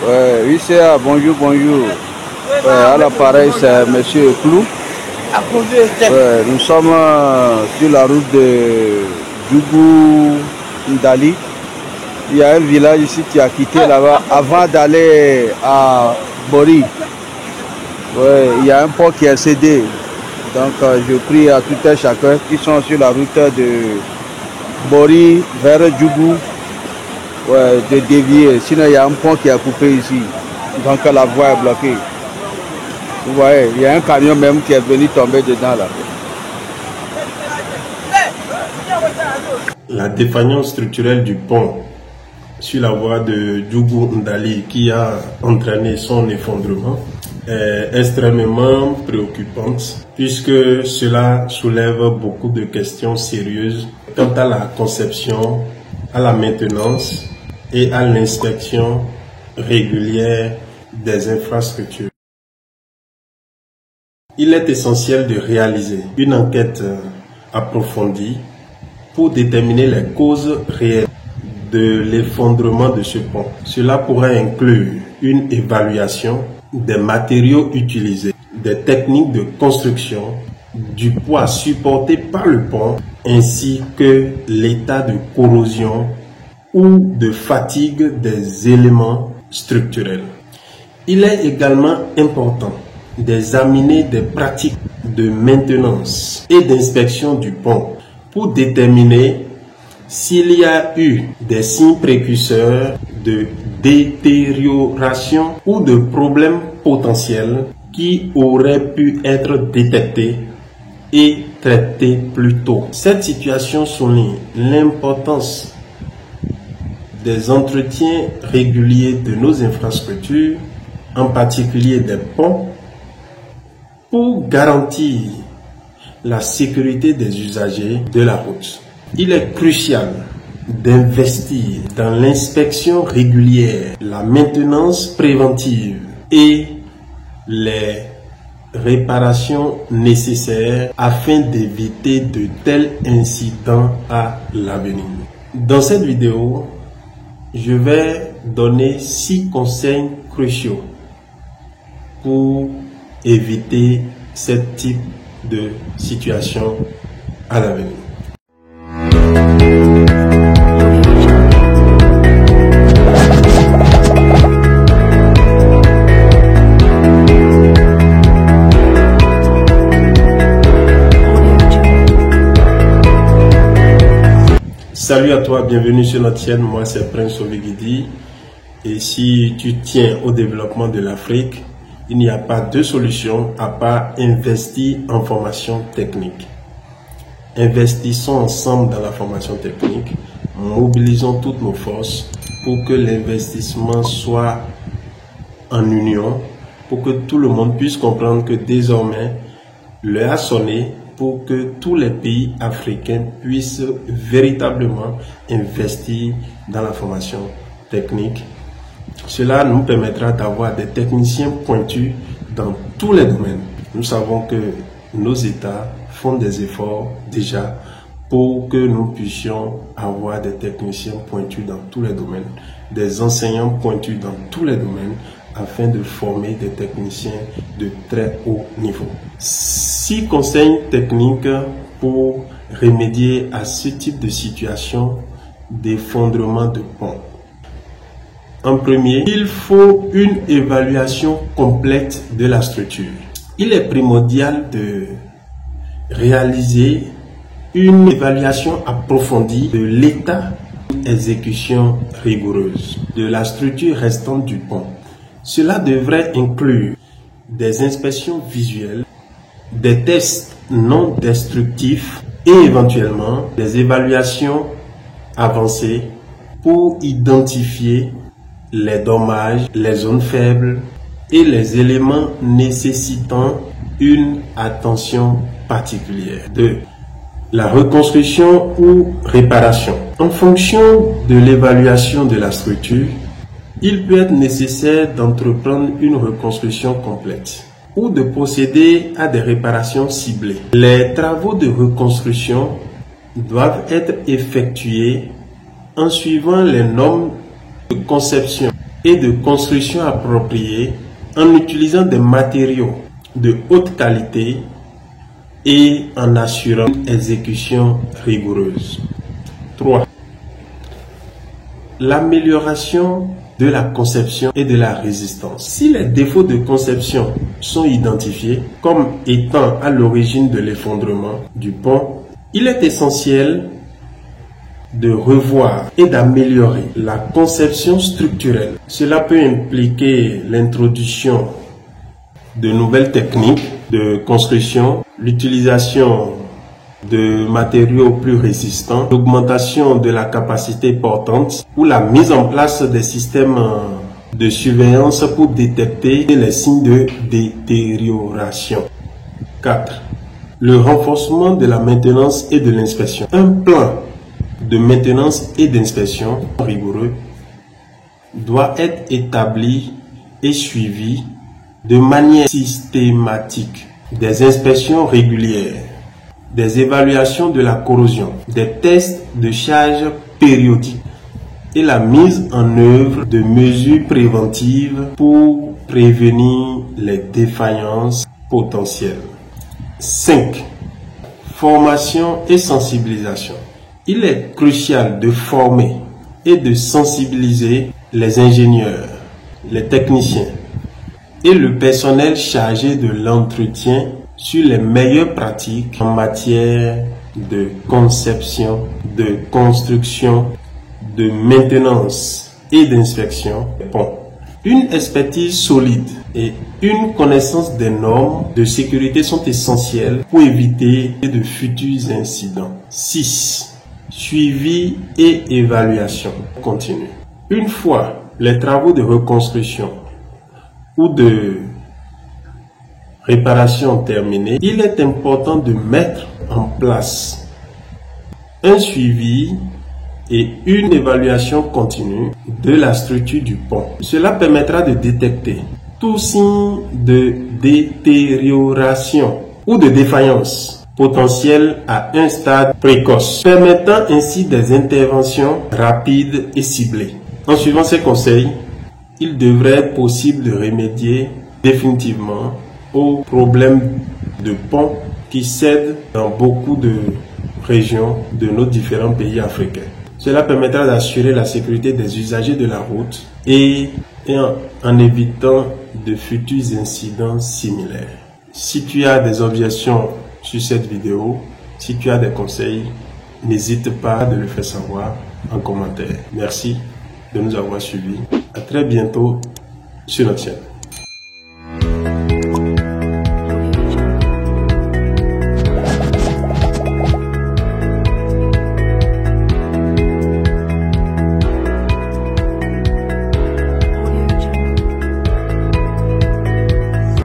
Oui, c'est bonjour, bonjour. À l'appareil, c'est Monsieur Clou. Nous sommes sur la route de Djougou Ndali. Il y a un village ici qui a quitté là-bas avant d'aller à Bori. Il y a un pont qui est cédé. Donc je prie à tout un chacun qui sont sur la route de Bori vers Djougou de dévier. Sinon il y a un pont qui est coupé ici. Donc la voie est bloquée. Vous voyez, il y a un camion même qui est venu tomber dedans là. La défaillance structurelle du pont sur la voie de Djougou Ndali qui a entraîné son effondrement est extrêmement préoccupante puisque cela soulève beaucoup de questions sérieuses quant à la conception, à la maintenance et à l'inspection régulière des infrastructures. Il est essentiel de réaliser une enquête approfondie pour déterminer les causes réelles de l'effondrement de ce pont. Cela pourrait inclure une évaluation des matériaux utilisés, des techniques de construction, du poids supporté par le pont, ainsi que l'état de corrosion ou de fatigue des éléments structurels. Il est également important d'examiner des pratiques de maintenance et d'inspection du pont pour déterminer s'il y a eu des signes précurseurs de détérioration ou de problèmes potentiels qui auraient pu être détectés et traités plus tôt. Cette situation souligne l'importance des entretiens réguliers de nos infrastructures, en particulier des ponts, pour garantir la sécurité des usagers de la route. Il est crucial d'investir dans l'inspection régulière, la maintenance préventive et les réparations nécessaires afin d'éviter de tels incidents à l'avenir. Dans cette vidéo, je vais donner 6 conseils cruciaux pour éviter ce type de situation à l'avenir. Salut à toi, bienvenue sur notre chaîne, moi c'est Prince Ovigidi et si tu tiens au développement de l'Afrique, il n'y a pas de solution à part investir en formation technique. Investissons ensemble dans la formation technique, mobilisons toutes nos forces pour que l'investissement soit en union, pour que tout le monde puisse comprendre que désormais, l'heure a sonné pour que tous les pays africains puissent véritablement investir dans la formation technique. Cela nous permettra d'avoir des techniciens pointus dans tous les domaines. Nous savons que nos États font des efforts déjà pour que nous puissions avoir des techniciens pointus dans tous les domaines, des enseignants pointus dans tous les domaines, afin de former des techniciens de très haut niveau. 6 conseils techniques pour remédier à ce type de situation d'effondrement de pont. En premier, il faut une évaluation complète de la structure. Il est primordial de réaliser une évaluation approfondie de l'état d'exécution rigoureuse de la structure restante du pont. Cela devrait inclure des inspections visuelles, des tests non destructifs et éventuellement des évaluations avancées pour identifier les dommages, les zones faibles et les éléments nécessitant une attention particulière. 2. La reconstruction ou réparation. En fonction de l'évaluation de la structure, il peut être nécessaire d'entreprendre une reconstruction complète ou de procéder à des réparations ciblées. Les travaux de reconstruction doivent être effectués en suivant les normes de conception et de construction appropriée en utilisant des matériaux de haute qualité et en assurant une exécution rigoureuse. 3. L'amélioration de la conception et de la résistance. Si les défauts de conception sont identifiés comme étant à l'origine de l'effondrement du pont, il est essentiel de revoir et d'améliorer la conception structurelle. Cela peut impliquer l'introduction de nouvelles techniques de construction, l'utilisation de matériaux plus résistants, l'augmentation de la capacité portante ou la mise en place des systèmes de surveillance pour détecter les signes de détérioration. 4. Le renforcement de la maintenance et de l'inspection. Un plan de maintenance et d'inspection rigoureux doit être établi et suivi de manière systématique. Des inspections régulières, des évaluations de la corrosion, des tests de charge périodiques et la mise en œuvre de mesures préventives pour prévenir les défaillances potentielles. 5. Formation et sensibilisation. Il est crucial de former et de sensibiliser les ingénieurs, les techniciens et le personnel chargé de l'entretien sur les meilleures pratiques en matière de conception, de construction, de maintenance et d'inspection des ponts. Une expertise solide et une connaissance des normes de sécurité sont essentielles pour éviter de futurs incidents. 6. Suivi et évaluation continue. Une fois les travaux de reconstruction ou de réparation terminée, il est important de mettre en place un suivi et une évaluation continue de la structure du pont. Cela permettra de détecter tout signe de détérioration ou de défaillance potentielle à un stade précoce, permettant ainsi des interventions rapides et ciblées. En suivant ces conseils, il devrait être possible de remédier définitivement aux problèmes de pont qui cèdent dans beaucoup de régions de nos différents pays africains. Cela permettra d'assurer la sécurité des usagers de la route et en évitant de futurs incidents similaires. Si tu as des objections sur cette vidéo, si tu as des conseils, n'hésite pas à le faire savoir en commentaire. Merci de nous avoir suivis. À très bientôt sur notre chaîne.